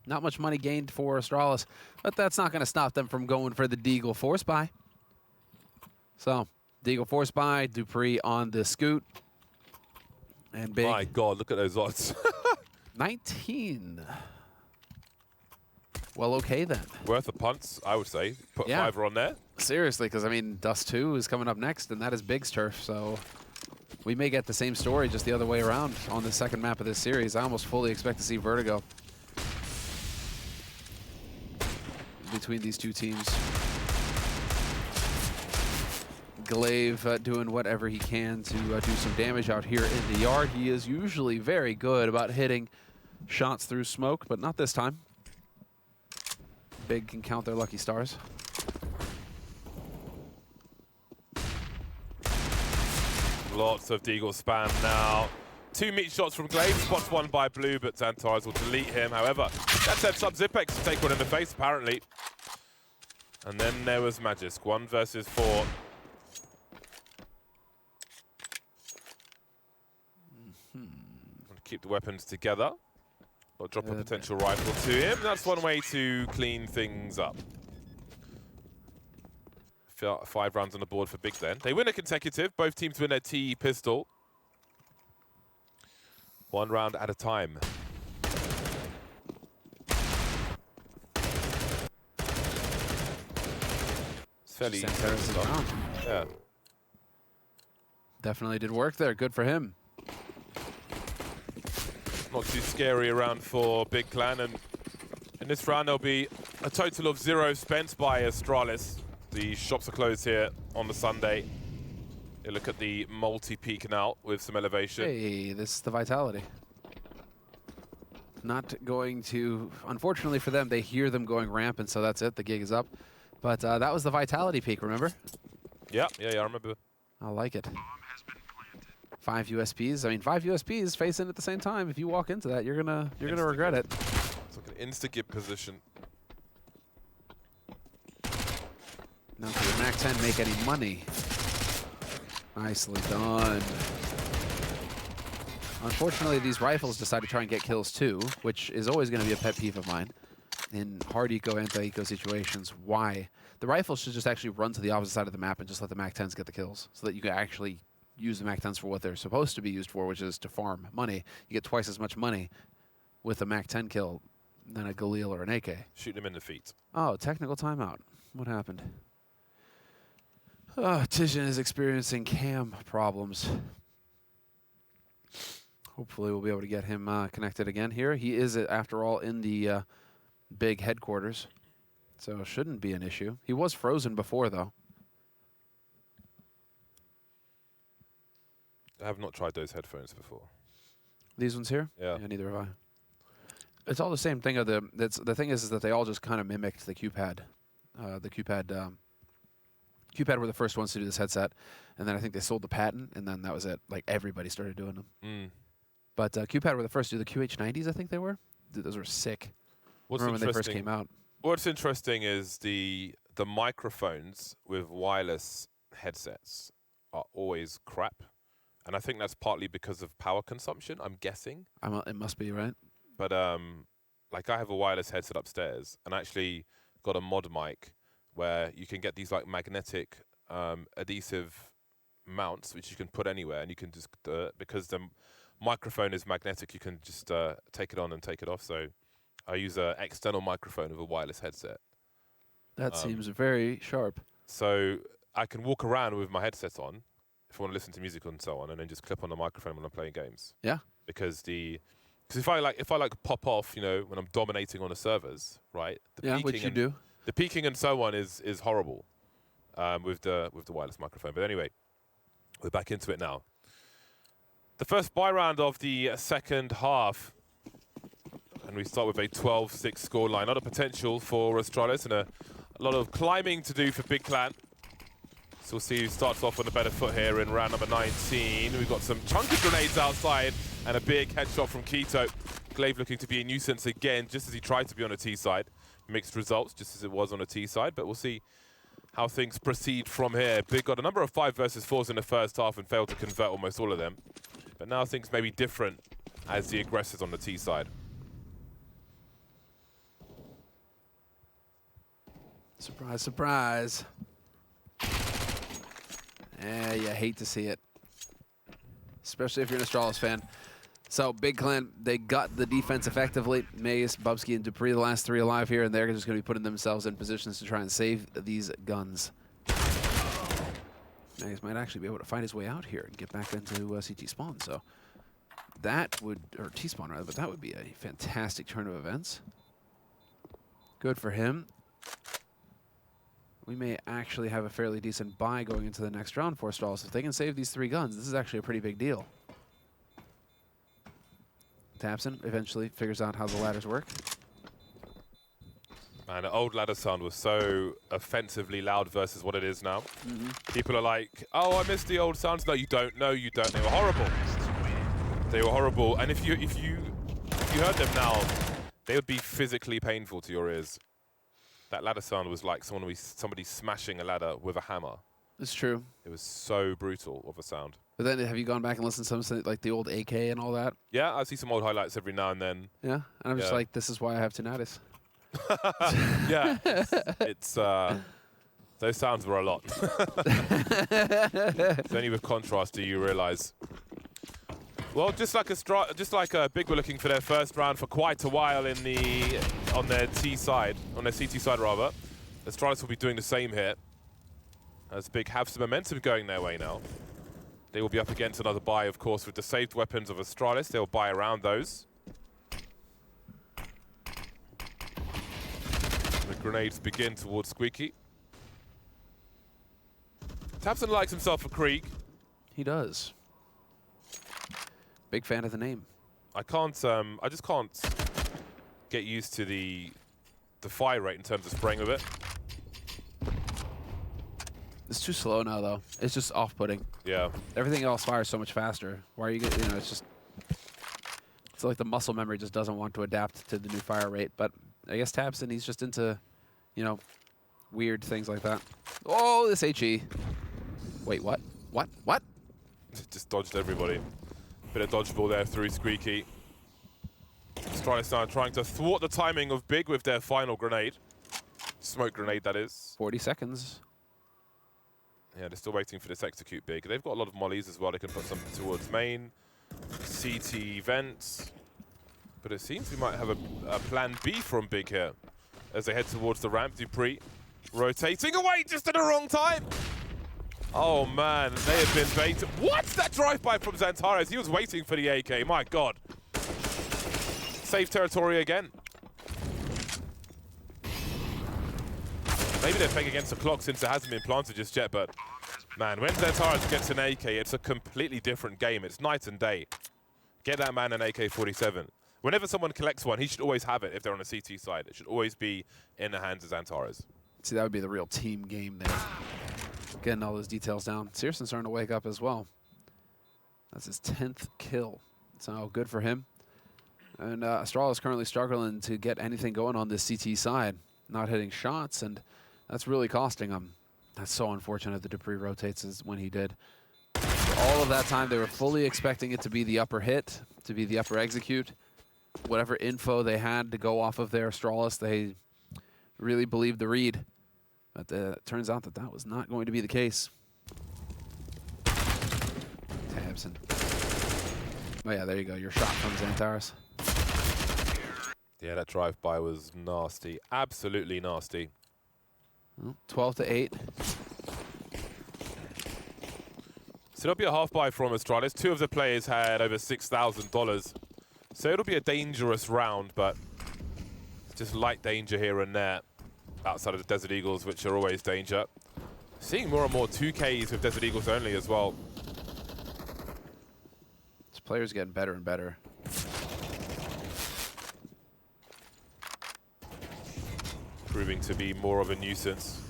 Not much money gained for Astralis, but that's not going to stop them from going for the Deagle force buy. So, Deagle force buy, Dupree on the scoot. And big. My God, look at those odds. 19. Well, okay then. Worth a punt, I would say. Put Yeah. a 5er on there. Seriously, because, I mean, Dust 2 is coming up next, and that is Big's turf, so we may get the same story just the other way around on the second map of this series. I almost fully expect to see Vertigo between these two teams. Glaive doing whatever he can to do some damage out here in the yard. He is usually very good about hitting shots through smoke, but not this time. Big can count their lucky stars. Lots of Deagle spam now. 2 meat shots from Glaive, spots one by Blue, but Xantar's will delete him. However, that sets up Zipex to take one in the face, apparently. And then there was Magisk, 1 versus 4. Keep the weapons together. Or drop a potential rifle to him. That's one way to clean things up. 5 rounds on the board for Big then. They win a consecutive. Both teams win their T pistol. 1 round at a time. It's fairly yeah. Definitely did work there. Good for him. Not too scary around for Big Clan, and in this round there'll be a total of 0 spent by Astralis. The shops are closed here on the Sunday. You look at the multi-peak now with some elevation. Hey, this is the Vitality. Not going to, unfortunately for them, they hear them going rampant, so that's it. The gig is up. But that was the Vitality peak, remember? Yeah, I remember. I like it. 5 USPs. I mean, 5 USPs facing at the same time. If you walk into that, you're gonna regret it. It's like an insta-gib position. Now can the MAC-10 make any money? Nicely done. Unfortunately, these rifles decide to try and get kills too, which is always going to be a pet peeve of mine in hard eco, anti-eco situations. Why? The rifles should just actually run to the opposite side of the map and just let the MAC-10s get the kills so that you can actually use the MAC-10s for what they're supposed to be used for, which is to farm money. You get twice as much money with a MAC-10 kill than a Galil or an AK. Shoot them in the feet. Oh, technical timeout. What happened? Oh, Tijan is experiencing cam problems. Hopefully we'll be able to get him connected again here. He is, after all, in the big headquarters, so shouldn't be an issue. He was frozen before, though. I have not tried those headphones before. These ones here? Yeah. Neither have I. It's all the same thing. The thing is that they all just kind of mimicked the Q-Pad. Q-Pad were the first ones to do this headset, and then I think they sold the patent, and then that was it. Like, everybody started doing them. Mm. But Q-Pad were the first to do the QH90s, I think they were. Dude, those were sick. Remember when they first came out? What's interesting is the microphones with wireless headsets are always crap. And I think that's partly because of power consumption, I'm guessing. It must be, right? But like I have a wireless headset upstairs, and I actually got a mod mic where you can get these like magnetic adhesive mounts, which you can put anywhere, and you can just because the microphone is magnetic, you can just take it on and take it off. So I use an external microphone with a wireless headset. That seems very sharp. So I can walk around with my headset on if I want to listen to music and so on, and then just clip on the microphone when I'm playing games. Yeah. Because if I pop off, you know, when I'm dominating on the servers, right? Which you do. The peaking and so on is horrible with the wireless microphone. But anyway, we're back into it now. The first buy round of the second half. And we start with a 12-6 scoreline. A lot of potential for Astralis and a lot of climbing to do for Big Clan. So we'll see who starts off on a better foot here in round number 19. We've got some chunky grenades outside and a big headshot from Keto. Glaive looking to be a nuisance again, just as he tried to be on a T side. Mixed results, just as it was on a T side, but we'll see how things proceed from here. Big got a number of 5 versus 4s in the first half and failed to convert almost all of them. But now things may be different as the aggressors on the T side. Surprise, surprise. Yeah, you hate to see it. Especially if you're an Astralis fan. So, Big Clan, they got the defense effectively. Mace, Bubsky, and Dupree, the last 3 alive here, and they're just going to be putting themselves in positions to try and save these guns. Mace might actually be able to find his way out here and get back into CT spawn, so that would, or T-spawn rather, but that would be a fantastic turn of events. Good for him. We may actually have a fairly decent buy going into the next round for Astralis. If they can save these 3 guns, this is actually a pretty big deal. Tapson eventually figures out how the ladders work. Man, the old ladder sound was so offensively loud versus what it is now. People are like, oh, I miss the old sounds. No, you don't. No, you don't. They were horrible. They were horrible. And if you heard them now, they would be physically painful to your ears. That ladder sound was like somebody smashing a ladder with a hammer. It's true. It was so brutal of a sound. But then have you gone back and listened to some, like the old AK and all that? Yeah, I see some old highlights every now and then. Yeah, and I'm just like, this is why I have tinnitus. Yeah, it's those sounds were a lot. It's only with contrast do you realise. Well, just like Big were looking for their first round for quite a while on their CT side rather. Astralis will be doing the same here. As Big have some momentum going their way now. They will be up against another buy, of course, with the saved weapons of Astralis. They'll buy around those. The grenades begin towards Squeaky. Tapson likes himself a Krieg. He does. Big fan of the name. I just can't get used to the fire rate in terms of spraying with it. It's too slow now, though. It's just off-putting. Yeah. Everything else fires so much faster. Why are you getting, it's just... It's like the muscle memory just doesn't want to adapt to the new fire rate. But I guess Tapson, he's just into, weird things like that. Oh, this HE. Wait, what? What? Just dodged everybody. Bit of dodgeball there through Squeaky. Astralis now trying to thwart the timing of Big with their final grenade. Smoke grenade, that is. 40 seconds. Yeah, they're still waiting for this execute Big. They've got a lot of mollies as well. They can put some towards main. CT vents. But it seems we might have a plan B from Big here. As they head towards the ramp, Dupree rotating away just at the wrong time. Oh man, they have been baited. What's that drive-by from Xantares? He was waiting for the AK, my God. Safe territory again. Maybe they're playing against the clock since it hasn't been planted just yet, but man, when Xantares gets an AK, it's a completely different game. It's night and day. Get that man an AK-47. Whenever someone collects one, he should always have it if they're on a CT side. It should always be in the hands of Xantares. See, that would be the real team game there. Getting all those details down. Searson's starting to wake up as well. That's his 10th kill. So good for him. And Astralis is currently struggling to get anything going on this CT side. Not hitting shots, and that's really costing him. That's so unfortunate that Dupree rotates as when he did. For all of that time, they were fully expecting it to be the upper hit, to be the upper execute. Whatever info they had to go off of their Astralis, they really believed the read. But it turns out that that was not going to be the case. Tabson. Oh yeah, there you go. Your shot from Xantares. Yeah, that drive-by was nasty. Absolutely nasty. Well, 12-8. So it'll be a half-buy from Astralis. 2 of the players had over $6,000. So it'll be a dangerous round, but just light danger here and there. Outside of the Desert Eagles, which are always danger. Seeing more and more 2Ks with Desert Eagles only as well. This player's getting better and better. proving to be more of a nuisance.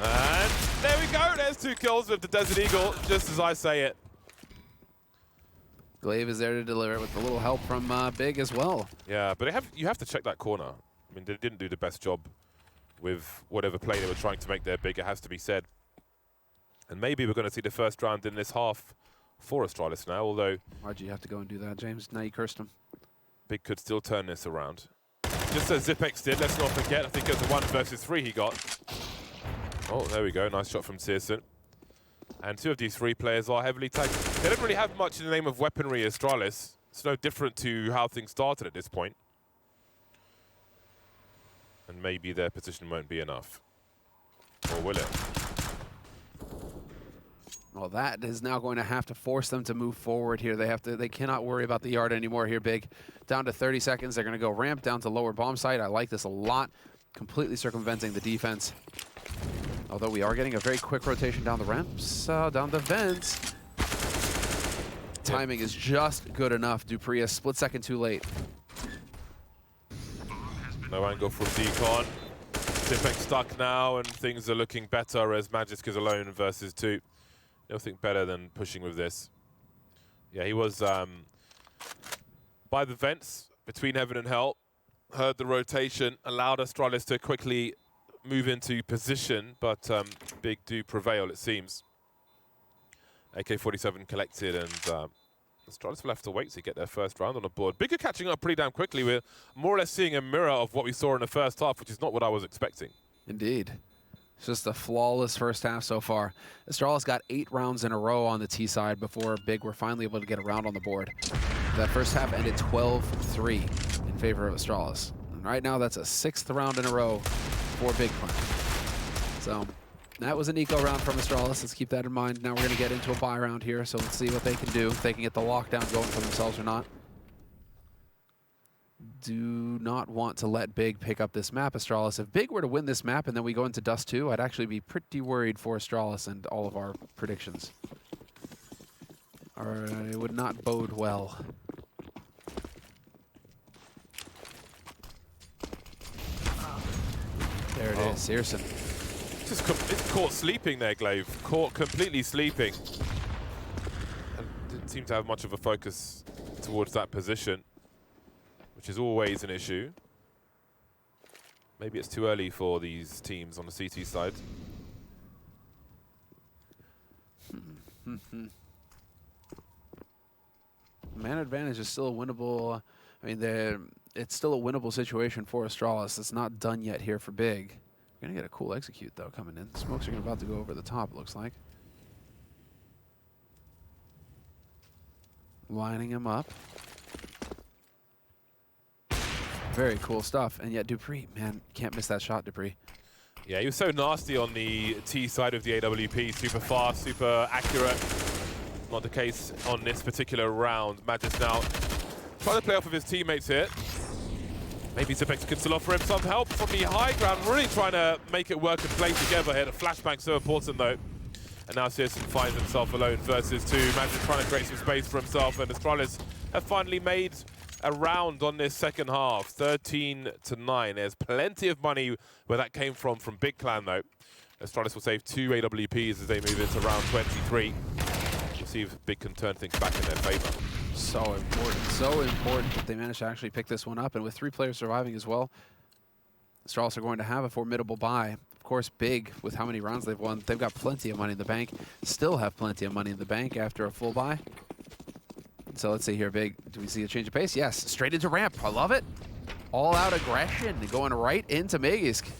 And there we go. There's 2 kills with the Desert Eagle, just as I say it. Glaive is there to deliver with a little help from Big as well. Yeah, but you have to check that corner. I mean, they didn't do the best job with whatever play they were trying to make there big, it has to be said. And maybe we're going to see the first round in this half for Astralis now, although... Why'd you have to go and do that, James? Now you cursed him. Big could still turn this around. Just as Zipex did, let's not forget, I think it was a 1 versus 3 he got. Oh, there we go, nice shot from Searson. And 2 of these 3 players are heavily tagged. They don't really have much in the name of weaponry, Astralis. It's no different to how things started at this point. And maybe their position won't be enough. Or will it? Well, that is now going to have to force them to move forward here. They cannot worry about the yard anymore here, Big. Down to 30 seconds, they're going to go ramp down to lower bomb site. I like this a lot. Completely circumventing the defense. Although we are getting a very quick rotation down the ramps, down the vents. Timing is just good enough. Dupree a split second too late. No angle from Decon. Zipex stuck now, and things are looking better as Magisk is alone versus 2. Nothing better than pushing with this. Yeah, he was by the vents between heaven and hell. Heard the rotation, allowed Astralis to quickly move into position, but Big do prevail, it seems. AK-47 collected, and Astralis will have to wait to get their first round on the board. Big are catching up pretty damn quickly. We're more or less seeing a mirror of what we saw in the first half, which is not what I was expecting. Indeed. It's just a flawless first half so far. Astralis got 8 rounds in a row on the T side before Big were finally able to get a round on the board. That first half ended 12-3 in favor of Astralis. And right now, that's a 6th round in a row for Big Clan. So that was an eco round from Astralis. Let's keep that in mind. Now we're going to get into a buy round here, so let's see what they can do, if they can get the lockdown going for themselves or not. Do not want to let Big pick up this map, Astralis. If Big were to win this map and then we go into Dust 2, I'd actually be pretty worried for Astralis and all of our predictions. Or it would not bode well. There it is, Searson. It's caught sleeping there, Glaive. Caught completely sleeping. And didn't seem to have much of a focus towards that position, which is always an issue. Maybe it's too early for these teams on the CT side. Man advantage is still a winnable. I mean, it's still a winnable situation for Astralis. It's not done yet here for Big. We're gonna get a cool execute though coming in. Smokes are about to go over the top. It looks like. Lining him up. Very cool stuff. And yet Dupree, man, can't miss that shot, Dupree. Yeah, he was so nasty on the T side of the AWP. Super fast, super accurate. Not the case on this particular round. Magis now trying to play off of his teammates here. Maybe Zipex can still offer him some help from the high ground. Really trying to make it work and play together here. The flashbang so important though. And now Searson finds himself alone versus 2. Magis trying to create some space for himself, and Astralis have finally made a round on this second half, 13-9. There's plenty of money where that came from Big Clan though. Astralis will save 2 AWPs as they move into round 23. We'll see if Big can turn things back in their favor. So important that they managed to actually pick this one up, and with 3 players surviving as well, Astralis are going to have a formidable buy. Of course, Big, with how many rounds they've won, they've got plenty of money in the bank. Still have plenty of money in the bank after a full buy. So let's see here, Big. Do we see a change of pace? Yes, straight into ramp. I love it. All out aggression going right into Magisk.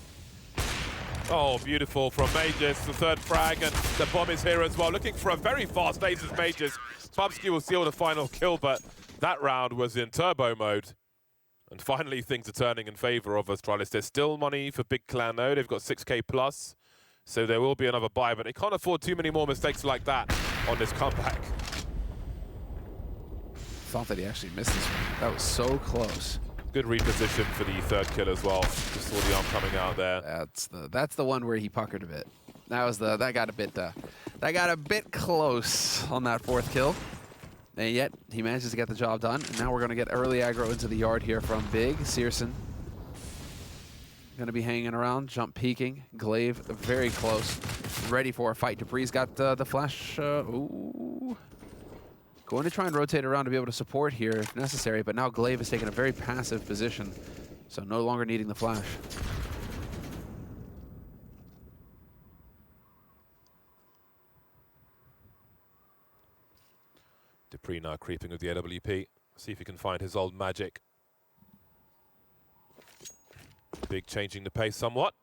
Oh, beautiful from Magis, the 3rd frag, and the bomb is here as well. Looking for a very fast ace as Magis. Bubsky will seal the final kill, but that round was in turbo mode. And finally, things are turning in favor of Astralis. There's still money for Big Clan though. They've got 6K plus, so there will be another buy, but they can't afford too many more mistakes like that on this comeback. Thought that he actually missed this one. That was so close. Good reposition for the 3rd kill as well. Just saw the arm coming out there. That's the one where he puckered a bit. That got a bit close on that 4th kill. And yet he manages to get the job done. And now we're going to get early aggro into the yard here from Big. Searson Going to be hanging around, jump peeking. Glaive very close, ready for a fight. Dupree's got the flash. Ooh. Going to try and rotate around to be able to support here if necessary, but now Glaive is taking a very passive position, so no longer needing the flash. Dupree now creeping with the AWP. See if he can find his old magic. Big changing the pace somewhat.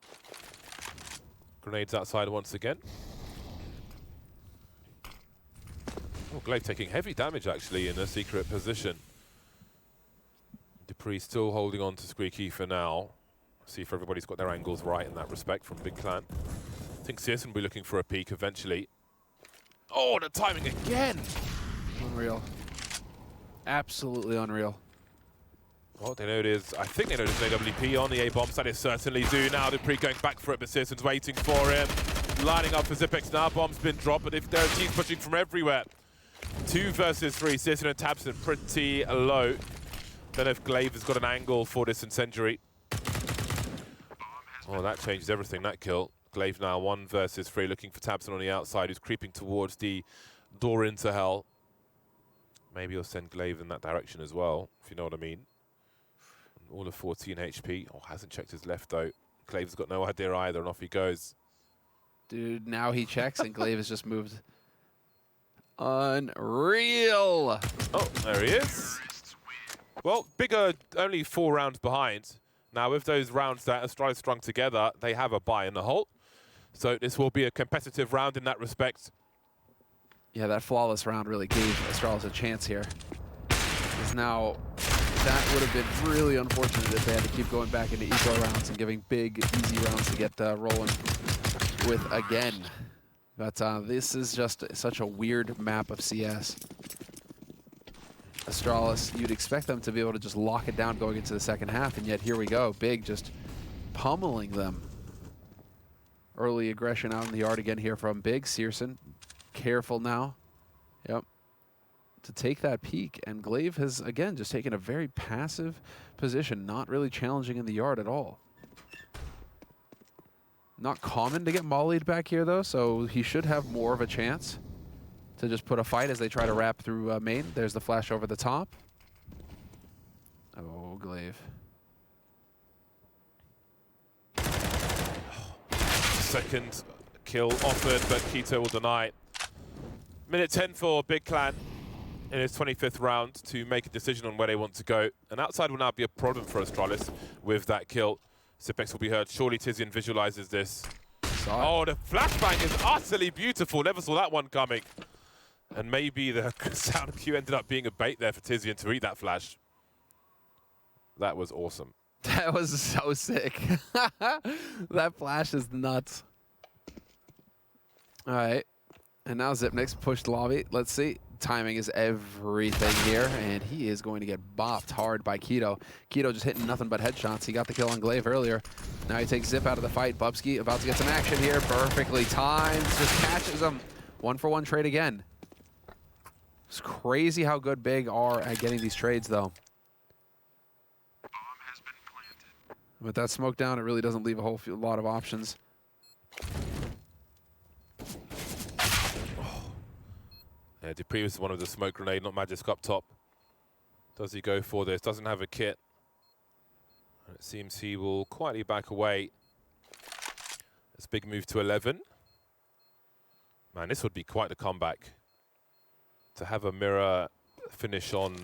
Grenades outside once again. Oh, Glaive taking heavy damage actually in a secret position. Dupree still holding on to Squeaky for now. See if everybody's got their angles right in that respect from Big Clan. I think Searson will be looking for a peek eventually. Oh, the timing again! Unreal. Absolutely unreal. Well, they notice, I think they noticed an AWP on the A-bomb side. They certainly do now. Dupree going back for it, but Searson's waiting for him. Lining up for Zipex now. Bomb's been dropped, but if there are teams pushing from everywhere. 2 versus 3. Searson and Tabson pretty low. Don't know if Glaive has got an angle for this incendiary. Oh, that changes everything, that kill. Glaive now 1 versus 3, looking for Tabson on the outside, who's creeping towards the door into hell. Maybe he'll send Glaive in that direction as well, if you know what I mean. All of 14 HP. Oh, hasn't checked his left though. Glaive's got no idea either, and off he goes. Dude, now he checks and Glaive has just moved. Unreal! Oh, there he is. Well, bigger, only 4 rounds behind. Now, with those rounds that Astralis strung together, they have a bye in the hole. So this will be a competitive round in that respect. Yeah, that flawless round really gave Astralis a chance here. Because now, that would have been really unfortunate if they had to keep going back into eco rounds and giving big, easy rounds to get rolling with again. But this is just such a weird map of CS. Astralis, you'd expect them to be able to just lock it down going into the second half, and yet here we go. Big just pummeling them. Early aggression out in the yard again here from Big. Searson, careful now. Yep. To take that peek, and Glaive has, again, just taken a very passive position, not really challenging in the yard at all. Not common to get mollied back here, though, so he should have more of a chance to just put a fight as they try to wrap through main. There's the flash over the top. Oh, Glaive. Second kill offered, but Keto will deny. Minute 10 for Big Clan in his 25th round to make a decision on where they want to go. And outside will now be a problem for Astralis with that kill. Zipex will be heard. Surely Tizian visualizes this. Oh, the flashbang is utterly beautiful. Never saw that one coming. And maybe the sound cue ended up being a bait there for Tizian to eat that flash. That was awesome. That was so sick. That flash is nuts. All right. And now Zipnix pushed lobby. Let's see. Timing is everything here, and he is going to get bopped hard by Keto. Keto just hitting nothing but headshots. He got the kill on Glaive earlier. Now he takes Zip out of the fight. Bubsky about to get some action here. Perfectly timed. Just catches him. 1-for-1 trade again. It's crazy how good Big are at getting these trades, though. With that smoke down, it really doesn't leave a whole lot of options. Yeah, Dupree was one of the smoke grenade, not Magisk up top. Does he go for this? Doesn't have a kit. It seems he will quietly back away. It's Big move to 11. Man, this would be quite a comeback. To have a mirror finish on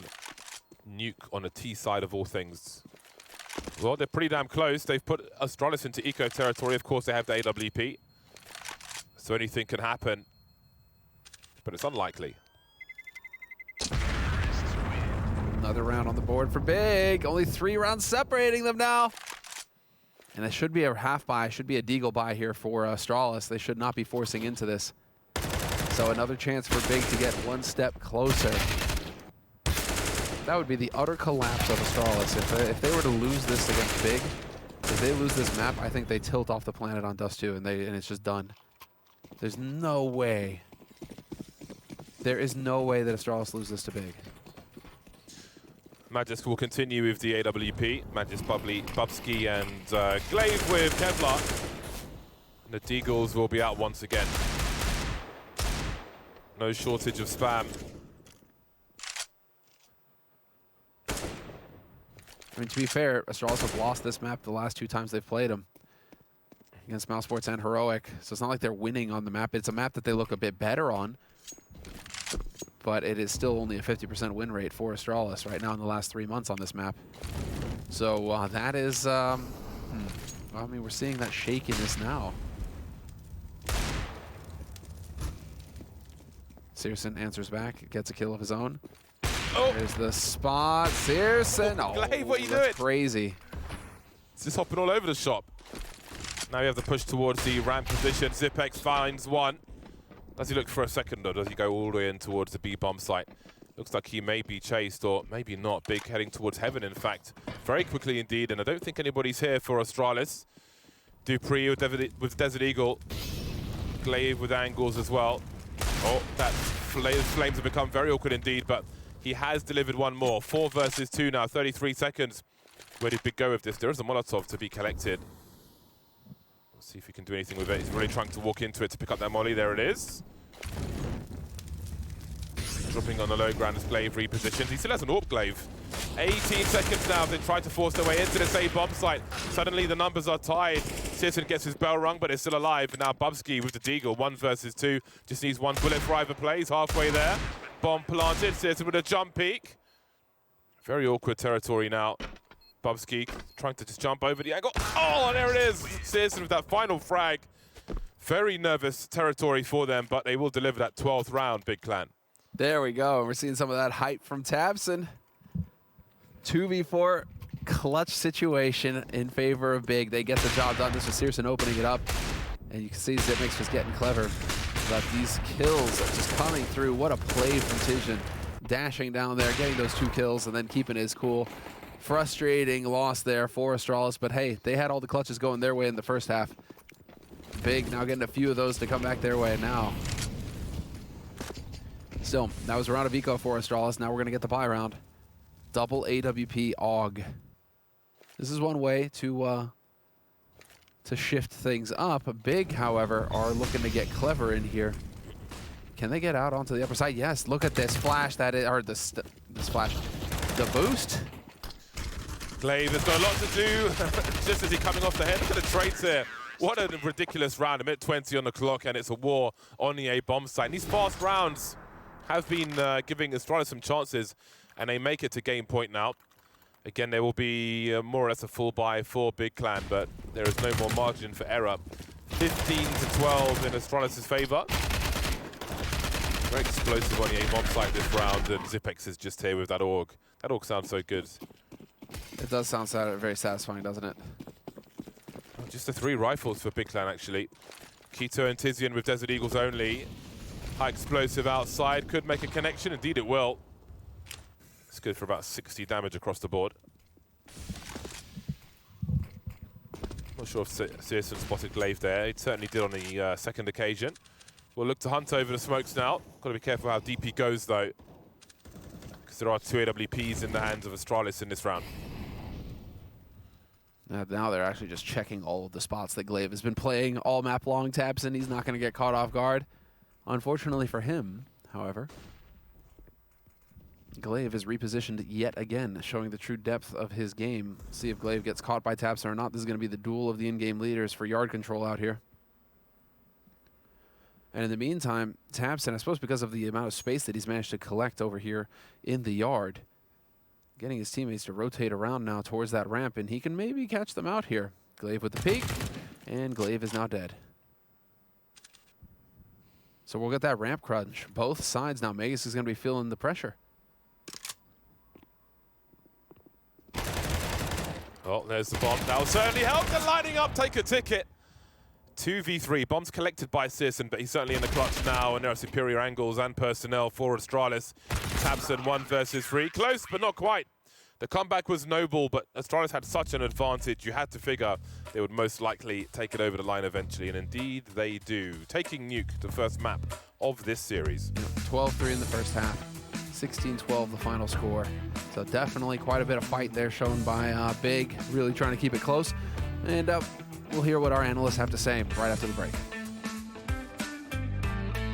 Nuke on a T side of all things. Well, they're pretty damn close. They've put Astralis into eco territory. Of course, they have the AWP. So anything can happen. But it's unlikely. Another round on the board for Big. Only 3 rounds separating them now. And it should be a half buy, should be a deagle buy here for Astralis. They should not be forcing into this. So another chance for Big to get 1 step closer. That would be the utter collapse of Astralis. If they were to lose this against Big, if they lose this map, I think they tilt off the planet on Dust 2 and it's just done. There's no way. There is no way that Astralis loses this to Big. Magisk will continue with the AWP. Magisk, Bubsky, and Glaive with Kevlar. And the Deagles will be out once again. No shortage of spam. I mean, to be fair, Astralis have lost this map the last 2 times they've played them. Against Mousesports and Heroic. So it's not like they're winning on the map. It's a map that they look a bit better on. But it is still only a 50% win rate for Astralis right now in the last 3 months on this map. So that is, well, I mean, we're seeing that shakiness now. Searson answers back, gets a kill of his own. Oh! There's the spot, Searson. Oh, Glaive, what are you that's doing? Crazy. It's just hopping all over the shop. Now we have the push towards the ramp position. Zipex finds one. Does he look for a second, or does he go all the way in towards the B bomb site? Looks like he may be chased, or maybe not. Big heading towards heaven, in fact. Very quickly indeed, and I don't think anybody's here for Astralis. Dupree with Desert Eagle. Glaive with angles as well. Oh, that flames have become very awkward indeed, but he has delivered one more. 4 versus 2 now, 33 seconds. Where did Big go with this? There is a Molotov to be collected. We'll see if he can do anything with it. He's really trying to walk into it to pick up that molly. There it is. Dropping on the low ground as Glaive repositions. He still has an AWP, Glaive. 18 seconds now. They try to force their way into this A bomb site. Suddenly the numbers are tied. Searson gets his bell rung, but is still alive. And now Bubsky with the Deagle, 1 versus 2. Just needs 1 bullet for either play. He's halfway there. Bomb planted. Searson with a jump peek. Very awkward territory now. Bubsky trying to just jump over the angle. Oh, and there it is. Searson with that final frag. Very nervous territory for them, but they will deliver that 12th round, Big Clan. There we go. We're seeing some of that hype from Tabson. 2v4 clutch situation in favor of Big. They get the job done. This was Searson opening it up. And you can see Zipmix was getting clever. But these kills are just coming through. What a play from Tijan. Dashing down there, getting those 2 kills, and then keeping his cool. Frustrating loss there for Astralis, but hey, they had all the clutches going their way in the first half. Big now getting a few of those to come back their way now. Still, that was a round of eco for Astralis. Now we're going to get the buy round. Double AWP AUG. This is one way to shift things up. Big, however, are looking to get clever in here. Can they get out onto the upper side? Yes, look at this flash that is, or this flash. The boost. Glaive has got a lot to do. Just as he's coming off the head. Look at the trades here. What a ridiculous round. A minute 20 on the clock, and it's a war on the A bomb site. And these fast rounds have been giving Astralis some chances, and they make it to game point now. Again, there will be more or less a full buy for Big Clan, but there is no more margin for error. 15 to 12 in Astralis' favor. Very explosive on the A bomb site this round, and Zipex is just here with that AUG. That AUG sounds so good. It does sound very satisfying, doesn't it? Just the 3 rifles for Big Clan, actually. Keto and Tizian with Desert Eagles only. High explosive outside. Could make a connection. Indeed, it will. It's good for about 60 damage across the board. Not sure if Searson spotted Glaive there. He certainly did on the second occasion. We'll look to hunt over the smokes now. Got to be careful how deep he goes, though, because there are 2 AWPs in the hands of Astralis in this round. Now they're actually just checking all of the spots that Glaive has been playing all map long. Tabson, he's not going to get caught off guard. Unfortunately for him, however, Glaive is repositioned yet again, showing the true depth of his game. See if Glaive gets caught by Tabson or not. This is going to be the duel of the in-game leaders for yard control out here. And in the meantime, Tabson, I suppose because of the amount of space that he's managed to collect over here in the yard, getting his teammates to rotate around now towards that ramp, and he can maybe catch them out here. Glaive with the peek, and Glaive is now dead. So we'll get that ramp crunch. Both sides now. Magus is going to be feeling the pressure. Oh, there's the bomb. That will certainly help. They're lining up. Take a ticket. 2v3. Bombs collected by Searson, but he's certainly in the clutch now, and there are superior angles and personnel for Astralis. Tabson 1 versus 3. Close, but not quite. The comeback was noble, but Astralis had such an advantage. You had to figure they would most likely take it over the line eventually, and indeed they do. Taking Nuke, the first map of this series. 12-3 in the first half. 16-12 the final score. So definitely quite a bit of fight there shown by Big, really trying to keep it close. And we'll hear what our analysts have to say right after the break.